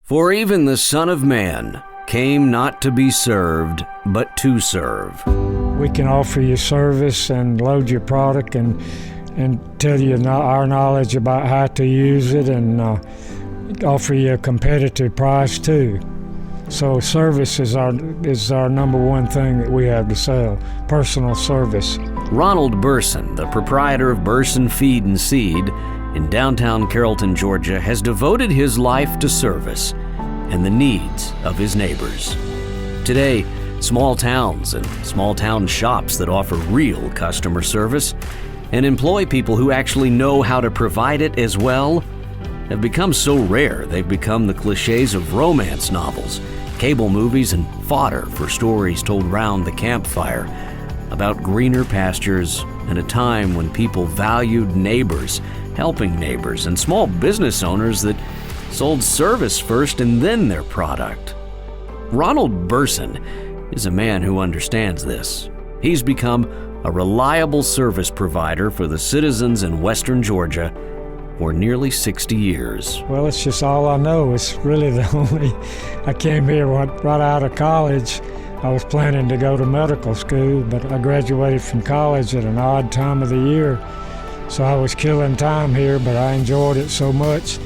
For even the Son of Man came not to be served, but to serve. We can offer you service and load your product and tell you our knowledge about how to use it and offer you a competitive price too. So service is our number one thing that we have to sell, personal service. Ronald Burson, the proprietor of Burson Feed and Seed in downtown Carrollton, Georgia, has devoted his life to service and the needs of his neighbors. Today, small towns and small town shops that offer real customer service and employ people who actually know how to provide it as well have become so rare they've become the cliches of romance novels, cable movies, and fodder for stories told round the campfire about greener pastures and a time when people valued neighbors, helping neighbors, and small business owners that sold service first and then their product. Ronald Burson is a man who understands this. He's become a reliable service provider for the citizens in Western Georgia for nearly 60 years. Well, it's just all I know. It's really the only... I came here right out of college. I was planning to go to medical school, but I graduated from college at an odd time of the year. So I was killing time here, but I enjoyed it so much.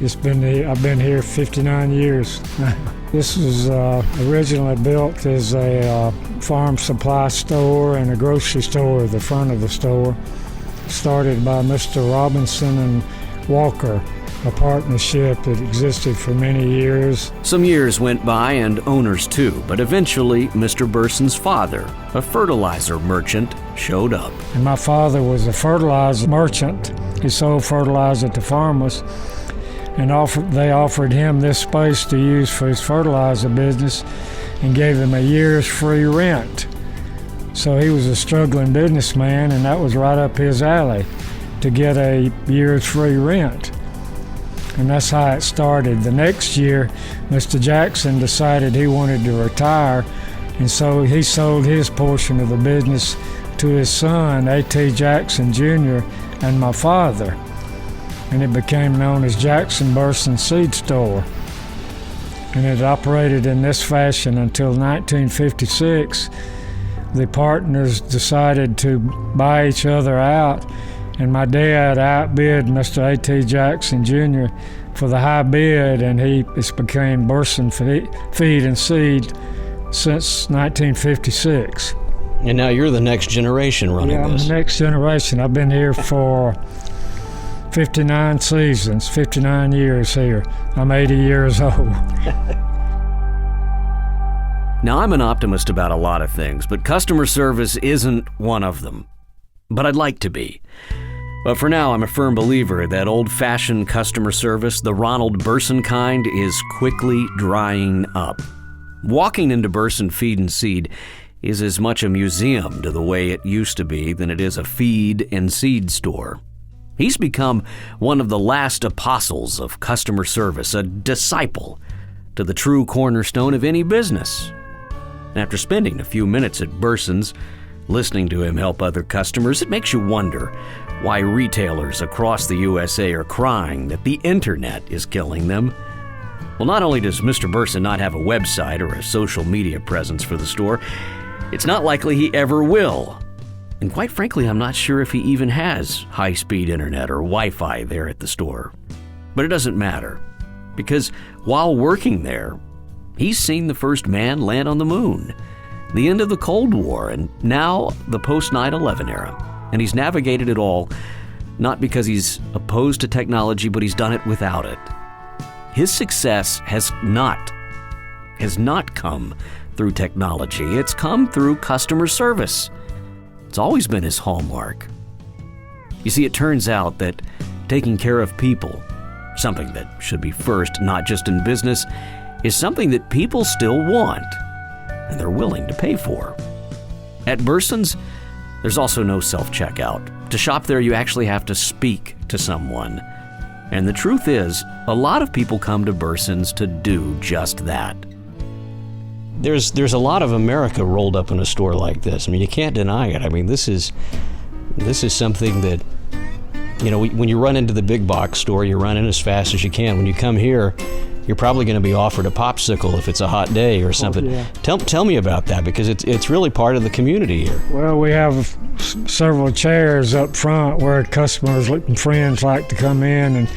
I've been here 59 years. This was originally built as a farm supply store and a grocery store at the front of the store. Started by Mr. Robinson and Walker, a partnership that existed for many years. Some years went by and owners too, but eventually Mr. Burson's father, a fertilizer merchant, showed up. And my father was a fertilizer merchant. He sold fertilizer to farmers, and they offered him this space to use for his fertilizer business and gave him a year's free rent. So he was a struggling businessman, and that was right up his alley, to get a year's free rent. And that's how it started. The next year, Mr. Jackson decided he wanted to retire, and so he sold his portion of the business to his son, A.T. Jackson Jr., and my father. And it became known as Jackson Burson Seed Store. And it operated in this fashion until 1956. The partners decided to buy each other out, and my dad outbid Mr. A.T. Jackson Jr. for the high bid, and it's became Burson Feed and Seed since 1956. And now you're the next generation running this. Yeah, I'm the next generation. I've been here for 59 seasons, 59 years here. I'm 80 years old. Now, I'm an optimist about a lot of things, but customer service isn't one of them. But I'd like to be. But for now, I'm a firm believer that old-fashioned customer service, the Ronald Burson kind, is quickly drying up. Walking into Burson Feed and Seed is as much a museum to the way it used to be than it is a feed and seed store. He's become one of the last apostles of customer service, a disciple to the true cornerstone of any business. And after spending a few minutes at Burson's, listening to him help other customers, it makes you wonder why retailers across the USA are crying that the internet is killing them. Well, not only does Mr. Burson not have a website or a social media presence for the store, it's not likely he ever will. And quite frankly, I'm not sure if he even has high-speed internet or Wi-Fi there at the store. But it doesn't matter, because while working there, he's seen the first man land on the moon, the end of the Cold War, and now the post-9/11 era. And he's navigated it all, not because he's opposed to technology, but he's done it without it. His success has not come through technology. It's come through customer service. It's always been his hallmark. You see, it turns out that taking care of people, something that should be first, not just in business, is something that people still want, and they're willing to pay for. At Burson's, there's also no self-checkout. To shop there, you actually have to speak to someone. And the truth is, a lot of people come to Burson's to do just that. There's a lot of America rolled up in a store like this. I mean, you can't deny it. I mean, this is something that You know, when you run into the big box store, you run in as fast as you can. When you come here, you're probably going to be offered a popsicle if it's a hot day or something. Yeah. Tell me about that, because it's really part of the community here. Well, we have several chairs up front where customers and friends like to come in and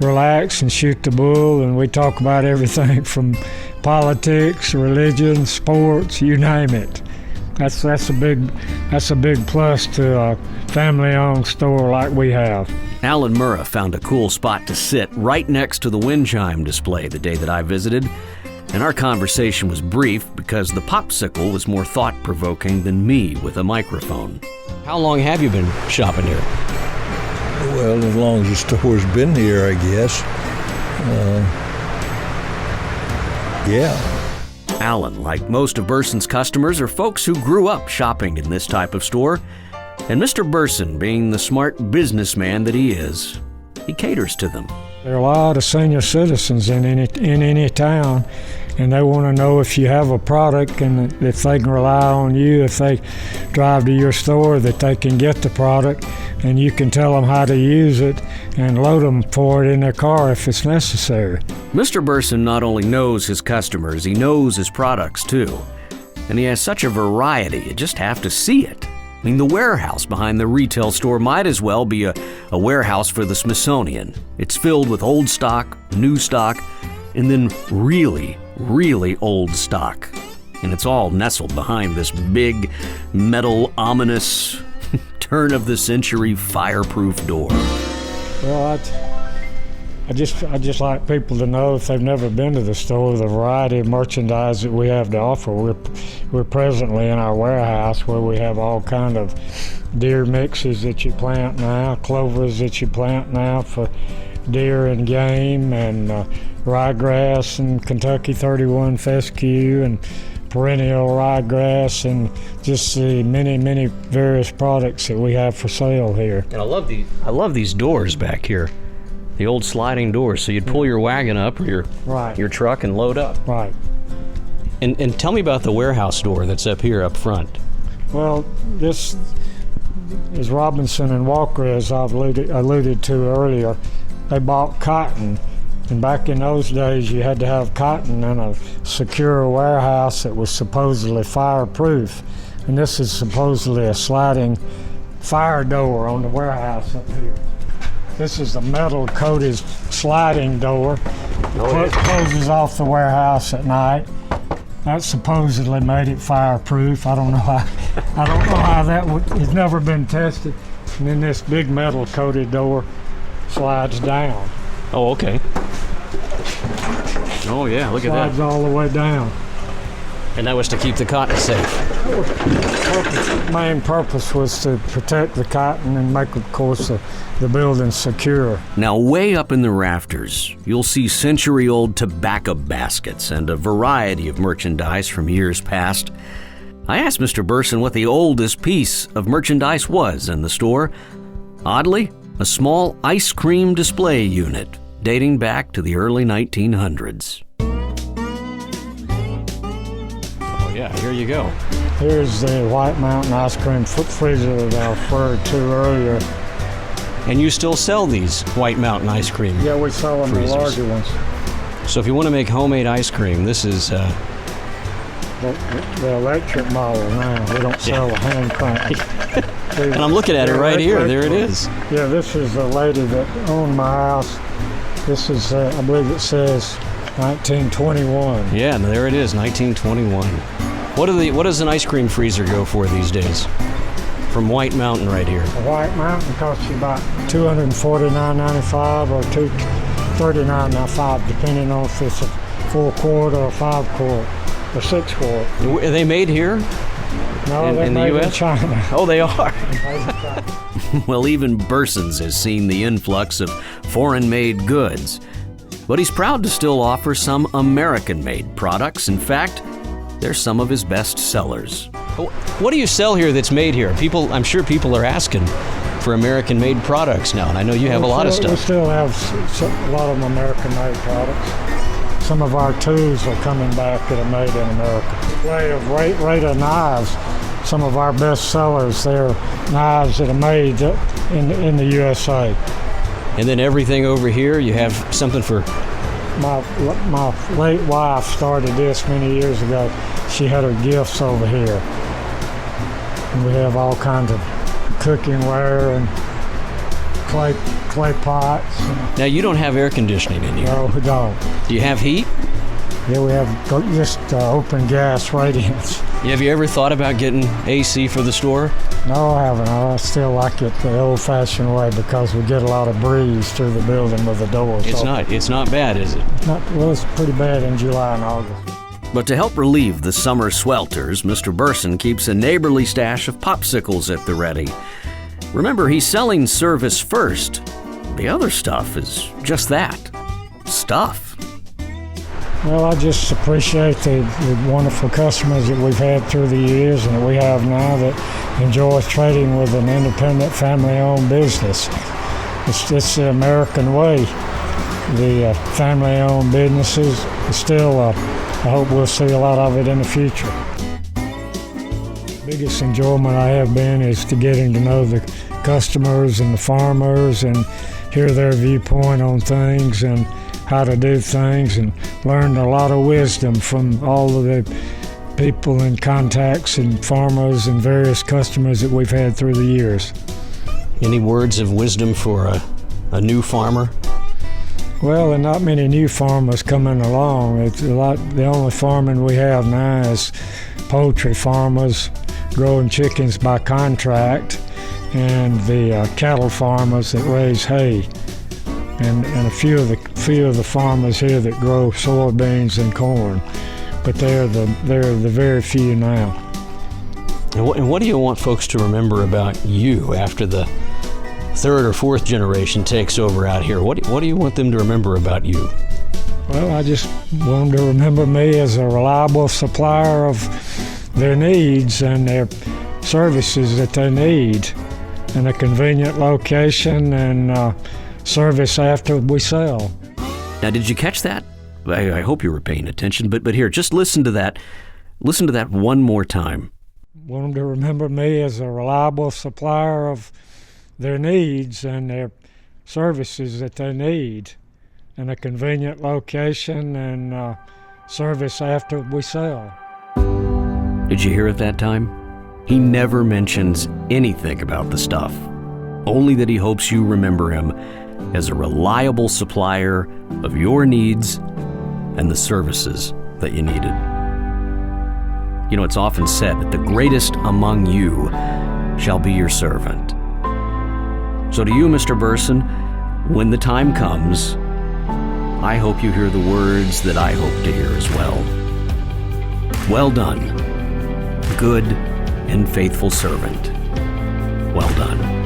relax and shoot the bull, and we talk about everything from politics, religion, sports, you name it. That's a big plus to a family-owned store like we have. Alan Murrah found a cool spot to sit right next to the wind chime display the day that I visited, and our conversation was brief because the popsicle was more thought-provoking than me with a microphone. How long have you been shopping here? Well, as long as the store's been here, I guess. Yeah. Alan, like most of Burson's customers, are folks who grew up shopping in this type of store. And Mr. Burson, being the smart businessman that he is, he caters to them. There are a lot of senior citizens in any town, and they want to know if you have a product and if they can rely on you, if they drive to your store, that they can get the product and you can tell them how to use it and load them for it in their car if it's necessary. Mr. Burson not only knows his customers, he knows his products too. And he has such a variety, you just have to see it. I mean, the warehouse behind the retail store might as well be a warehouse for the Smithsonian. It's filled with old stock, new stock, and then really, really old stock. And it's all nestled behind this big, metal, ominous, turn-of-the-century fireproof door. Well, I just like people to know, if they've never been to the store, the variety of merchandise that we have to offer. We're presently in our warehouse where we have all kind of deer mixes that you plant now, clovers that you plant now for deer and game, and ryegrass and Kentucky 31 fescue and perennial ryegrass, and just the many various products that we have for sale here. And I love these doors back here. The old sliding doors, so you'd pull your wagon up or your truck and load up. Right. And tell me about the warehouse door that's up here up front. Well, this is Robinson and Walker, as I've alluded to earlier. They bought cotton, and back in those days you had to have cotton in a secure warehouse that was supposedly fireproof. And this is supposedly a sliding fire door on the warehouse up here. This is the metal-coated sliding door that closes off the warehouse at night. That supposedly made it fireproof. I don't know how that has never been tested. And then this big metal-coated door slides down. Oh, okay. Oh yeah, look at that. Slides all the way down. And that was to keep the cotton safe. Main purpose was to protect the cotton and make, of course, the building secure. Now, way up in the rafters, you'll see century-old tobacco baskets and a variety of merchandise from years past. I asked Mr. Burson what the oldest piece of merchandise was in the store. Oddly, a small ice cream display unit dating back to the early 1900s. Oh yeah, here you go. Here's the White Mountain ice cream freezer that I referred to earlier. And you still sell these White Mountain ice cream? Yeah, we sell them, the larger ones. So if you want to make homemade ice cream, this is the electric model now. We don't sell the hand crank. And I'm looking at it right here. There it is. Yeah, this is the lady that owned my house. This is, I believe it says 1921. Yeah, and there it is, 1921. What does an ice cream freezer go for these days? From White Mountain right here. A White Mountain costs you about $249.95 or $239.95, depending on if it's a 4-quart or a 5-quart or 6-quart. Are they made here? No, they're in the made U.S.? in China. Oh, they are. Well, even Burson's has seen the influx of foreign-made goods. But he's proud to still offer some American-made products. In fact, they're some of his best sellers. What do you sell here that's made here? I'm sure people are asking for American-made products now, and I know you have a lot of stuff. We still have a lot of American-made products. Some of our tools are coming back that are made in America. Display of Raider knives some of our best sellers. They're knives that are made in the USA. And then everything over here, you have something for... My late wife started this many years ago. She had her gifts over here. And we have all kinds of cookware and clay pots. Now, you don't have air conditioning in here. No, we don't. Do you have heat? Yeah, we have just open gas radiance. Have you ever thought about getting AC for the store? No, I haven't. I still like it the old-fashioned way because we get a lot of breeze through the building with the doors. It's not bad, is it? Well, it's pretty bad in July and August. But to help relieve the summer swelters, Mr. Burson keeps a neighborly stash of popsicles at the ready. Remember, he's selling service first. The other stuff is just that, stuff. Well, I just appreciate the wonderful customers that we've had through the years and that we have now that enjoy trading with an independent, family-owned business. It's the American way. The family-owned businesses still, I hope we'll see a lot of it in the future. The biggest enjoyment I have been is to getting to know the customers and the farmers and hear their viewpoint on things and how to do things, and learned a lot of wisdom from all of the people and contacts and farmers and various customers that we've had through the years. Any words of wisdom for a new farmer? Well, there are not many new farmers coming along. It's a lot. The only farming we have now is poultry farmers growing chickens by contract, and the cattle farmers that raise hay. And a few of the farmers here that grow soybeans and corn, but they're the very few now. And what do you want folks to remember about you after the third or fourth generation takes over out here? What do you want them to remember about you? Well, I just want them to remember me as a reliable supplier of their needs and their services that they need, in a convenient location and service after we sell. Now, did you catch that? I hope you were paying attention, but here, just listen to that. Listen to that one more time. Want them to remember me as a reliable supplier of their needs and their services that they need, in a convenient location and service after we sell. Did you hear it that time? He never mentions anything about the stuff, only that he hopes you remember him as a reliable supplier of your needs and the services that you needed. You know, it's often said that the greatest among you shall be your servant. So to you, Mr. Burson, when the time comes, I hope you hear the words that I hope to hear as well. Well done, good and faithful servant. Well done.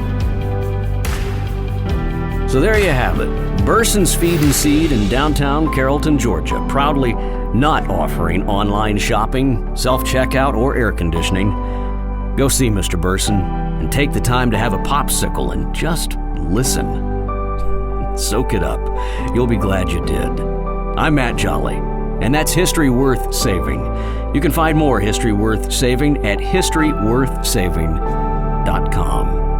So there you have it. Burson's Feed and Seed in downtown Carrollton, Georgia, proudly not offering online shopping, self-checkout, or air conditioning. Go see Mr. Burson and take the time to have a popsicle and just listen. Soak it up. You'll be glad you did. I'm Matt Jolly, and that's History Worth Saving. You can find more History Worth Saving at historyworthsaving.com.